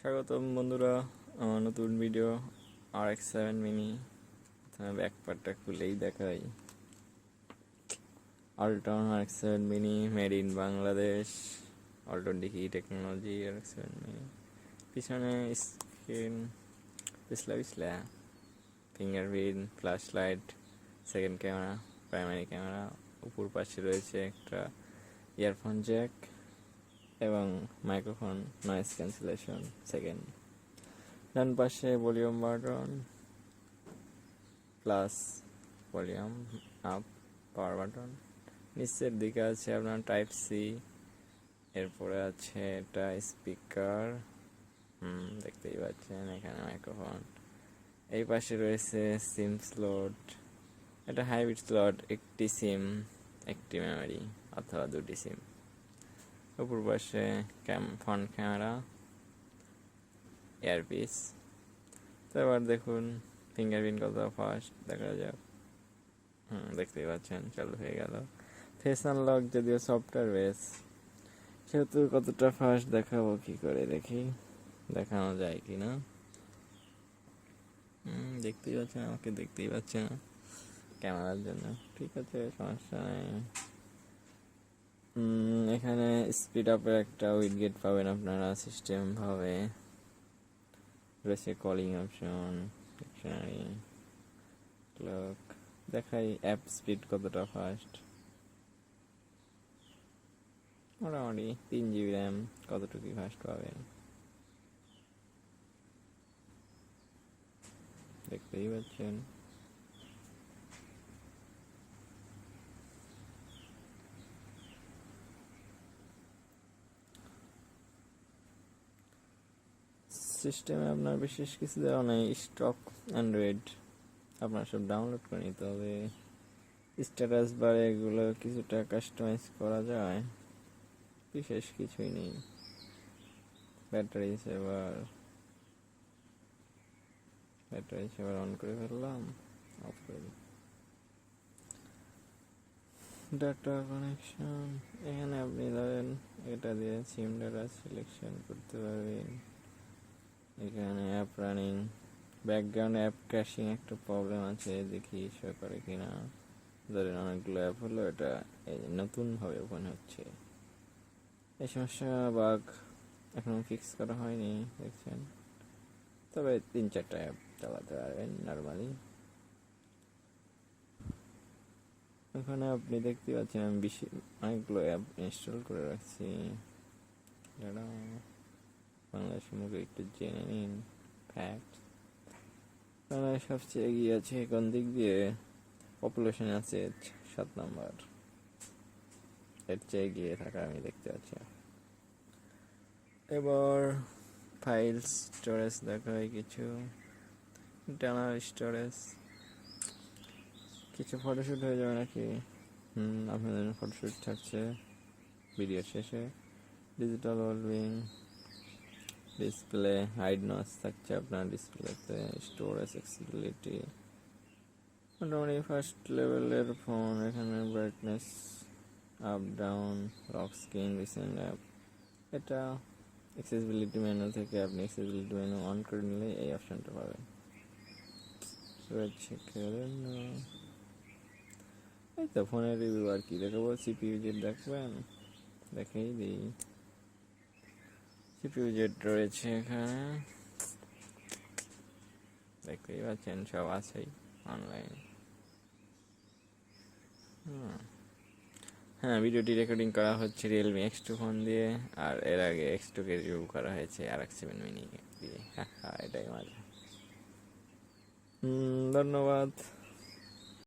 স্বাগতম বন্ধুরা আমার নতুন ভিডিও RX7 মিনি। ব্যাকপার্টটা খুলেই দেখাই। Walton Rx7 mini made in Bangladesh, Walton Digi technology RX7 mini. পিছনে স্ক্রিন পিছলা fingerprint, flash light, second camera, primary camera. উপর পাশে রয়েছে একটা ইয়ারফোন জ্যাক এবং মাইক্রোফোন নয়েজ ক্যান্সেলেশন সেকেন্ড। ডান পাশে volume button plus volume up power button. নিচের দিকে আছে আপনার টাইপ সি, এরপরে আছে এটা স্পিকার, দেখতেই পাচ্ছেন এখানে মাইক্রোফোন। এই পাশে রয়েছে সিম স্লট, এটা হাইব্রিড স্লট, একটি সিম একটি মেমোরি অথবা দুটি সিম। উপর পাশে ফ্রন্ট ক্যামেরা, এয়ারপিস। তো এবার দেখুন ফিঙ্গারপ্রিন্ট কত ফাস্ট দেখা যাক। দেখতেই পাচ্ছেন চালু হয়ে গেল। ফেস আনলক যদিও সফটওয়্যার বেস, সেহেতু কতটা ফাস্ট দেখাবো কি করে দেখি, দেখানো যায় কি না। দেখতেই পাচ্ছেন, আমাকে দেখতেই পাচ্ছে না ক্যামেরার জন্য, ঠিক আছে সমস্যা নেই। এখানে স্পিড আপের একটা উইডগেট পাবেন আপনারা সিস্টেম ভাবে। রয়েছে কলিং অপশন, ডিকশনারি, ক্লক। দেখাই অ্যাপ স্পিড কতটা ফাস্ট। মোটামুটি 3 GB র্যাম, কতটুকু ফাস্ট পাবেন দেখতেই পাচ্ছেন। সিস্টেমে আপনার বিশেষ কিছু দেওয়া নেই, স্টক অ্যান্ড্রয়েড আপনার সব ডাউনলোড করে নিতে হবে। স্ট্যাটাস বার এগুলো কিছুটা কাস্টমাইজ করা যায়, বিশেষ কিছুই নেই। ব্যাটারি সেভার অন করে ফেললাম, অফ করে দিই। ডাটা কানেকশন, এখানে আপনি ধরেন এটা দিয়ে সিম ডাটা সিলেকশন করতে পারবেন। এখানে app running, background app crashing একটা প্রবলেম আছে, দেখি শো করে কিনা। ধরেন অনেকগুলো অ্যাপ হলো, এটা নতুনভাবে ওপেন হচ্ছে। এই সমস্যা বাগ এখনো ফিক্স করা হয়নি দেখছেন, তবে 3-4টা অ্যাপ চালাতে পারবেন নর্মালি। এখানে আপনি দেখতে পাচ্ছেন আমি অনেকগুলো অ্যাপ ইনস্টল করে রাখছি। বাংলাদেশের মুখে একটু জেনে নিন ফ্যাক্ট। বাংলাদেশ সবচেয়ে এগিয়ে আছে কোন দিক দিয়ে? পপুলেশন আছে 7 নম্বর, এর চেয়ে এগিয়ে থাকা আমি দেখতে পাচ্ছি। এবার ফাইল স্টোরেজ দেখায়, কিছু ইন্টারনাল স্টোরেজ, কিছু ফটোশ্যুট হয়ে যাবে নাকি। আপনাদের ফটোশ্যুট থাকছে ভিডিও শেষে। Digital wellbeing, display hide noise থাকছে আপনার ডিসপ্লেতে। স্টোরেজ অ্যাক্সেসিবিলিটি মোটামুটি ফার্স্ট লেভেলের ফোন। এখানে brightness up down, lock screen, recent app. এটা অ্যাক্সেসিবিলিটি মেনু থেকে আপনি অ্যাক্সেসিবিলিটি মেনু অন করে নিলে এই অপশানটা পাবেন। এই তো ফোনের রিভিউ আর কি দেখাবো। সিপিইউ জেড দেখবেন, দেখেই দিই। সিপিইউ জেড রয়েছে এখানে, দেখতেই পাচ্ছেন সব আছেই অনলাইন। ভিডিওটি রেকর্ডিং করা হচ্ছে রিয়েলমি X2 ফোন দিয়ে, আর এর আগে X2 কে রিভিউ করা হয়েছে RX7 মিনি দিয়ে। এটাই মজা। ধন্যবাদ।